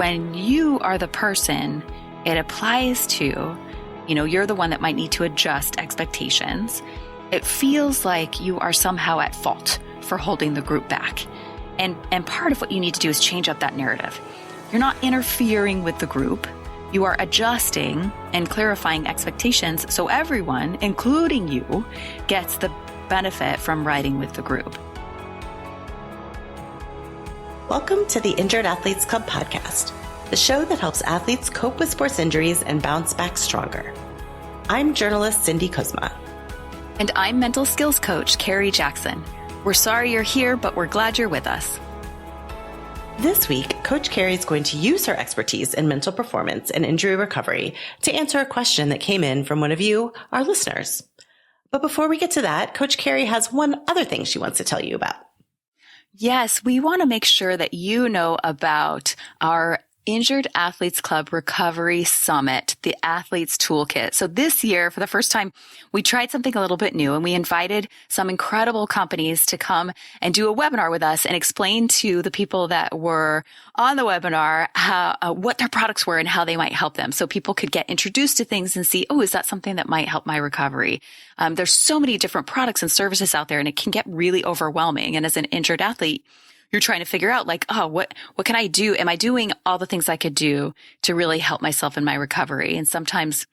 when you are the person it applies to, you're the one that might need to adjust expectations. It feels like you are somehow at fault for holding the group back. And part of what you need to do is change up that narrative. You're not interfering with the group. You are adjusting and clarifying expectations so everyone, including you, gets the benefit from riding with the group. Welcome to the Injured Athletes Club podcast, the show that helps athletes cope with sports injuries and bounce back stronger. I'm journalist Cindy Kozma. And I'm mental skills coach Carrie Jackson. We're sorry you're here, but we're glad you're with us. This week, Coach Carrie is going to use her expertise in mental performance and injury recovery to answer a question that came in from one of you, our listeners. But before we get to that, Coach Carrie has one other thing she wants to tell you about. Yes, we want to make sure that you know about our Injured Athletes Club Recovery Summit, the Athletes Toolkit. So this year, for the first time, we tried something a little bit new, and we invited some incredible companies to come and do a webinar with us and explain to the people that were on the webinar what their products were and how they might help them. So people could get introduced to things and see, oh, is that something that might help my recovery? There's so many different products and services out there, and it can get really overwhelming. And as an injured athlete, you're trying to figure out what can I do? Am I doing all the things I could do to really help myself in my recovery? And sometimes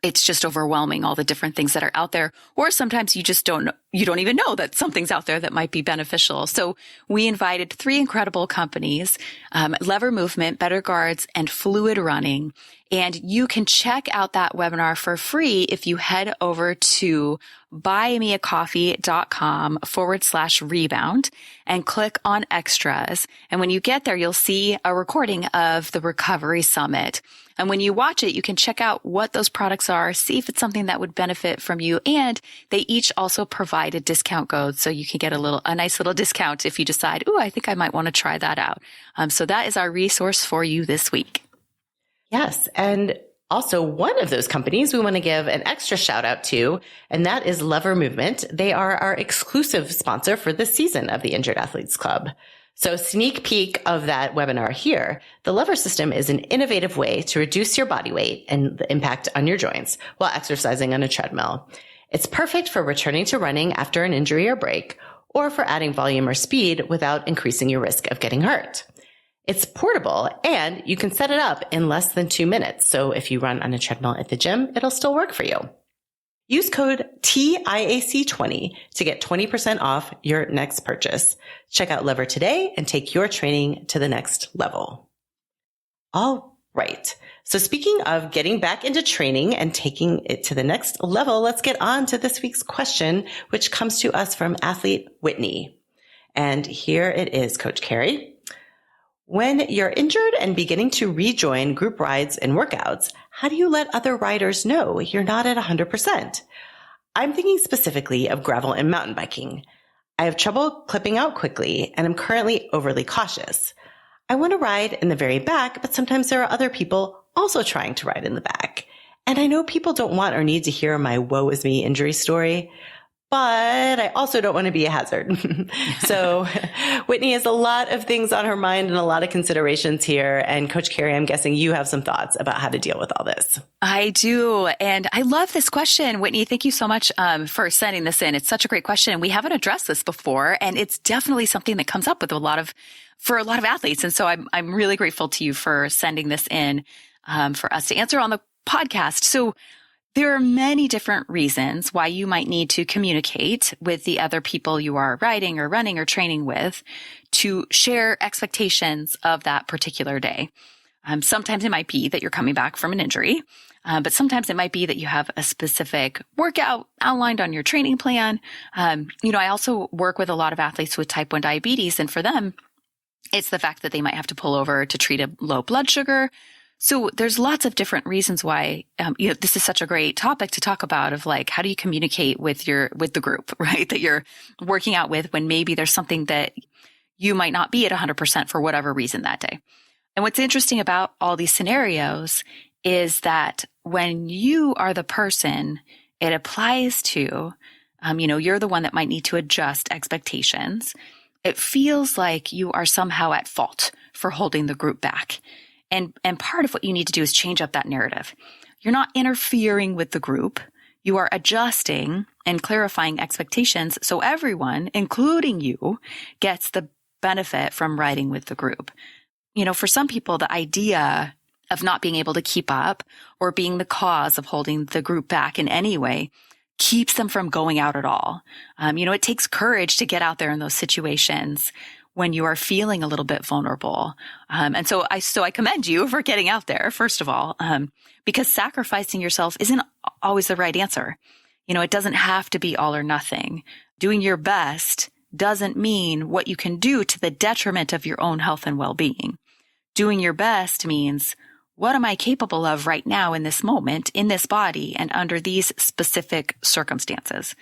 it's just overwhelming, all the different things that are out there. Or sometimes you just don't even know that something's out there that might be beneficial. So we invited 3 incredible companies, Lever Movement, Better Guards, and Fluid Running. And you can check out that webinar for free if you head over to buymeacoffee.com/rebound and click on extras. And when you get there, you'll see a recording of the Recovery Summit. And when you watch it, you can check out what those products are, see if it's something that would benefit from you. And they each also provide a discount code, so you can get a nice little discount if you decide, I think I might want to try that out. So that is our resource for you this week. Yes. And also one of those companies we want to give an extra shout out to, and that is Lever Movement. They are our exclusive sponsor for this season of the Injured Athletes Club. So sneak peek of that webinar here. The lever system is an innovative way to reduce your body weight and the impact on your joints while exercising on a treadmill. It's perfect for returning to running after an injury or break, or for adding volume or speed without increasing your risk of getting hurt. It's portable, and you can set it up in less than 2 minutes. So if you run on a treadmill at the gym, it'll still work for you. Use code TIAC20 to get 20% off your next purchase. Check out Lever today and take your training to the next level. All right. So speaking of getting back into training and taking it to the next level, let's get on to this week's question, which comes to us from athlete Whitney. And here it is, Coach Carrie. When you're injured and beginning to rejoin group rides and workouts, how do you let other riders know you're not at 100%? I'm thinking specifically of gravel and mountain biking. I have trouble clipping out quickly, and I'm currently overly cautious. I want to ride in the very back, but sometimes there are other people also trying to ride in the back. And I know people don't want or need to hear my woe is me injury story, but I also don't want to be a hazard. So Whitney has a lot of things on her mind and a lot of considerations here. And Coach Carrie, I'm guessing you have some thoughts about how to deal with all this. I do. And I love this question. Whitney, thank you so much for sending this in. It's such a great question. And we haven't addressed this before. And it's definitely something that comes up with for a lot of athletes. And so I'm really grateful to you for sending this in for us to answer on the podcast. So there are many different reasons why you might need to communicate with the other people you are riding or running or training with to share expectations of that particular day. Sometimes it might be that you're coming back from an injury, but sometimes it might be that you have a specific workout outlined on your training plan. I also work with a lot of athletes with type 1 diabetes, and for them, it's the fact that they might have to pull over to treat a low blood sugar. So there's lots of different reasons why, this is such a great topic to talk about of how do you communicate with the group, right? That you're working out with when maybe there's something that you might not be at 100% for whatever reason that day. And what's interesting about all these scenarios is that when you are the person it applies to, you're the one that might need to adjust expectations. It feels like you are somehow at fault for holding the group back. And part of what you need to do is change up that narrative. You're not interfering with the group. You are adjusting and clarifying expectations so everyone, including you, gets the benefit from riding with the group. For some people, the idea of not being able to keep up or being the cause of holding the group back in any way keeps them from going out at all. It takes courage to get out there in those situations when you are feeling a little bit vulnerable. And so I commend you for getting out there, first of all, because sacrificing yourself isn't always the right answer. It doesn't have to be all or nothing. Doing your best doesn't mean what you can do to the detriment of your own health and well-being. Doing your best means, what am I capable of right now in this moment, in this body, and under these specific circumstances?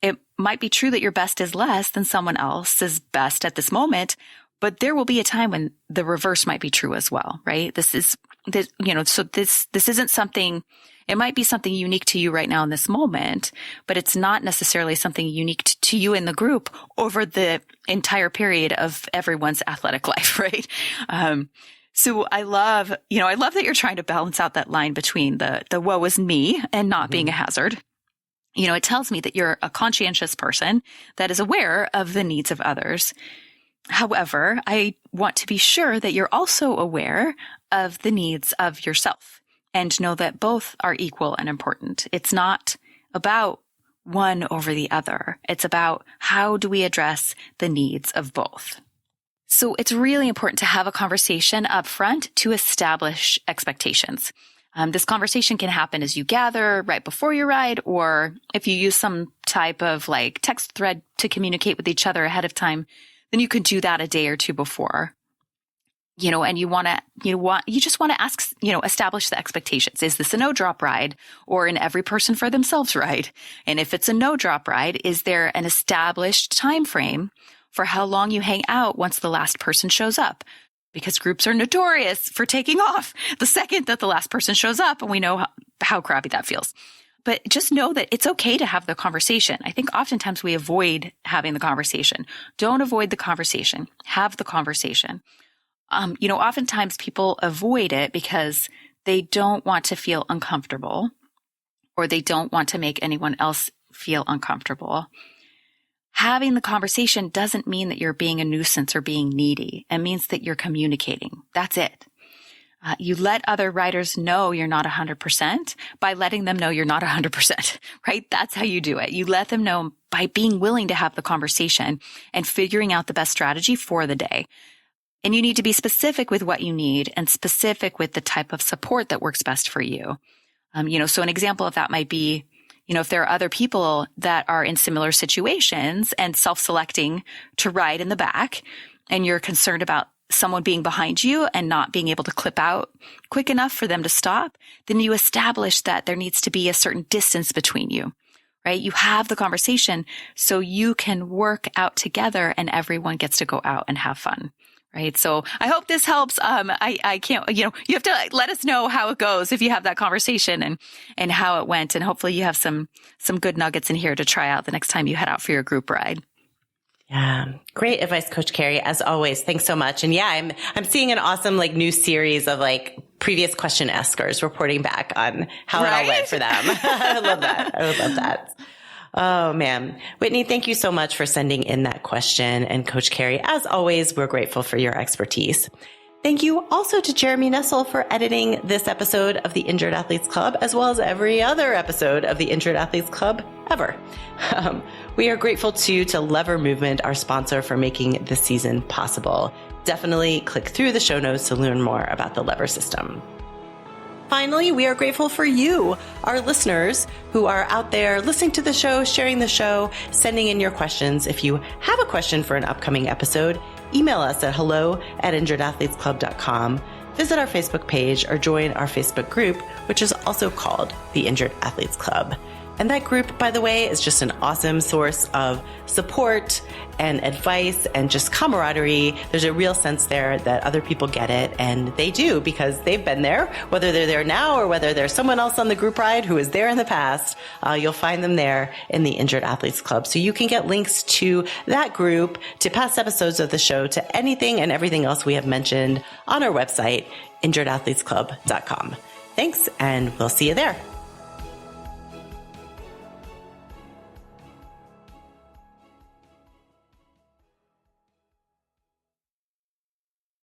It might be true that your best is less than someone else's best at this moment, but there will be a time when the reverse might be true as well, right? This isn't something, it might be something unique to you right now in this moment, but it's not necessarily something unique to you in the group over the entire period of everyone's athletic life, right? So I love that you're trying to balance out that line between the woe is me and not being a hazard. It tells me that you're a conscientious person that is aware of the needs of others. However, I want to be sure that you're also aware of the needs of yourself and know that both are equal and important. It's not about one over the other. It's about how do we address the needs of both. So it's really important to have a conversation up front to establish expectations. This conversation can happen as you gather right before your ride, or if you use some type of text thread to communicate with each other ahead of time, then you could do that a day or two before. And you just want to ask, establish the expectations. Is this a no drop ride or an every person for themselves ride? And if it's a no drop ride, is there an established time frame for how long you hang out once the last person shows up? Because groups are notorious for taking off the second that the last person shows up, and we know how crappy that feels. But just know that it's okay to have the conversation. I think oftentimes we avoid having the conversation. Don't avoid the conversation. Have the conversation. Oftentimes people avoid it because they don't want to feel uncomfortable, or they don't want to make anyone else feel uncomfortable. Having the conversation doesn't mean that you're being a nuisance or being needy. It means that you're communicating. That's it. You let other riders know you're not 100% by letting them know you're not 100%, right? That's how you do it. You let them know by being willing to have the conversation and figuring out the best strategy for the day. And you need to be specific with what you need and specific with the type of support that works best for you. So an example of that might be, if there are other people that are in similar situations and self-selecting to ride in the back, and you're concerned about someone being behind you and not being able to clip out quick enough for them to stop, then you establish that there needs to be a certain distance between you, right? You have the conversation so you can work out together and everyone gets to go out and have fun. Right. So I hope this helps. I can't, you have to let us know how it goes if you have that conversation and how it went. And hopefully you have some good nuggets in here to try out the next time you head out for your group ride. Yeah. Great advice, Coach Carrie. As always, thanks so much. And yeah, I'm seeing an awesome new series of previous question askers reporting back on how it all went for them. I love that. I would love that. Oh, man. Whitney, thank you so much for sending in that question. And Coach Carrie, as always, we're grateful for your expertise. Thank you also to Jeremy Nessel for editing this episode of the Injured Athletes Club, as well as every other episode of the Injured Athletes Club ever. We are grateful too to Lever Movement, our sponsor, for making this season possible. Definitely click through the show notes to learn more about the Lever system. Finally, we are grateful for you, our listeners, who are out there listening to the show, sharing the show, sending in your questions. If you have a question for an upcoming episode, email us at hello@injuredathletesclub.com, visit our Facebook page, or join our Facebook group, which is also called the Injured Athletes Club. And that group, by the way, is just an awesome source of support and advice and just camaraderie. There's a real sense there that other people get it, and they do because they've been there, whether they're there now or whether there's someone else on the group ride who was there in the past. You'll find them there in the Injured Athletes Club. So you can get links to that group, to past episodes of the show, to anything and everything else we have mentioned on our website, injuredathletesclub.com. Thanks, and we'll see you there.